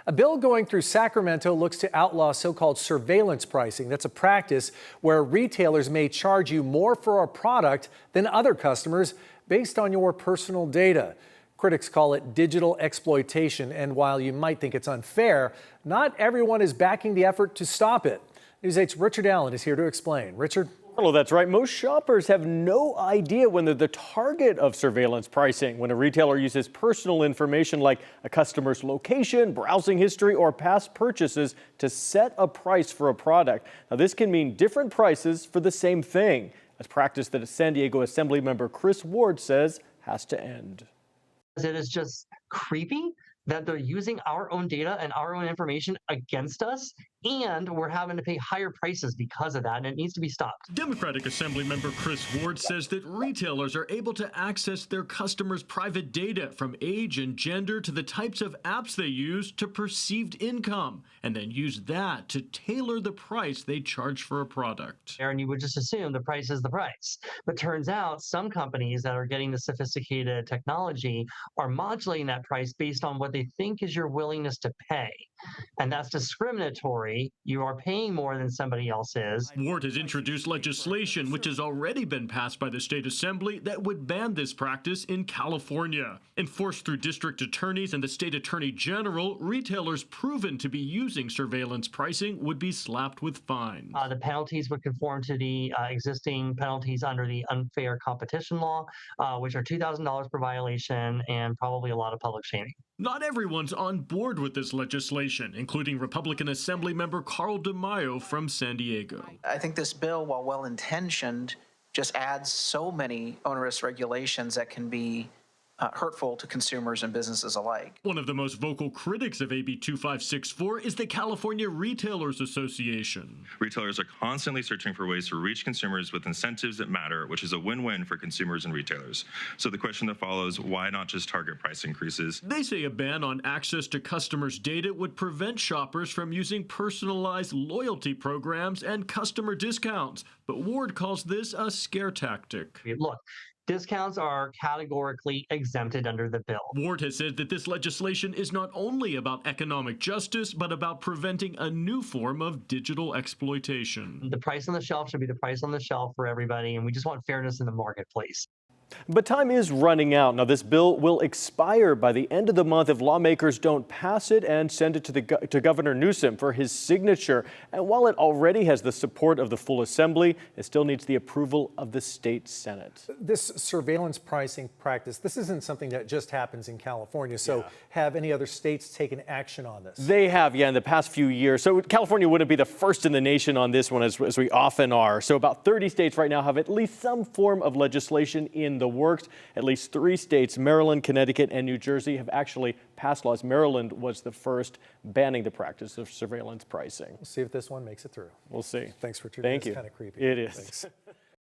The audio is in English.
A bill going through Sacramento looks to outlaw so-called surveillance pricing. That's a practice where retailers may charge you more for a product than other customers based on your personal data. Critics call it digital exploitation, and while you might think it's unfair, not everyone is backing the effort to stop it. News 8's Richard Allen is here to explain. Richard? Hello, that's right. Most shoppers have no idea when they're the target of surveillance pricing. When a retailer uses personal information like a customer's location, browsing history, or past purchases to set a price for a product. Now, this can mean different prices for the same thing. A practice that San Diego Assemblymember Chris Ward says has to end. It is just creepy that they're using our own data and our own information against us, and we're having to pay higher prices because of that, and it needs to be stopped. Democratic Assemblymember Chris Ward says that retailers are able to access their customers' private data from age and gender to the types of apps they use to perceived income, and then use that to tailor the price they charge for a product. And you would just assume the price is the price. But turns out some companies that are getting the sophisticated technology are modulating that price based on what they think is your willingness to pay. And that's discriminatory. You are paying more than somebody else is. Ward has introduced legislation which has already been passed by the state assembly that would ban this practice in California. Enforced through district attorneys and the state attorney general, retailers proven to be using surveillance pricing would be slapped with fines. The penalties would conform to the existing penalties under the unfair competition law, which are $2,000 per violation and probably a lot of public shaming. Not everyone's on board with this legislation, including Republican Assemblymember Carl DeMaio from San Diego. I think this bill, while well-intentioned, just adds so many onerous regulations that can be hurtful to consumers and businesses alike. One of the most vocal critics of AB 2564 is the California Retailers Association. Retailers are constantly searching for ways to reach consumers with incentives that matter, which is a win-win for consumers and retailers. So the question that follows, why not just target price increases? They say a ban on access to customers' data would prevent shoppers from using personalized loyalty programs and customer discounts. But Ward calls this a scare tactic. Look, discounts are categorically exempted under the bill. Ward has said that this legislation is not only about economic justice, but about preventing a new form of digital exploitation. The price on the shelf should be the price on the shelf for everybody, and we just want fairness in the marketplace. But time is running out. Now, this bill will expire by the end of the month if lawmakers don't pass it and send it to Governor Newsom for his signature. And while it already has the support of the full assembly, it still needs the approval of the state Senate. This surveillance pricing practice, this isn't something that just happens in California. So have any other states taken action on this? They have, in the past few years. So California wouldn't be the first in the nation on this one, as we often are. So about 30 states right now have at least some form of legislation in the works. At least 3 states, Maryland, Connecticut, and New Jersey, have actually passed laws. Maryland was the first banning the practice of surveillance pricing. We'll see if this one makes it through. We'll see. Thanks, Richard. Thank you. It's kind of creepy. It is. Thanks.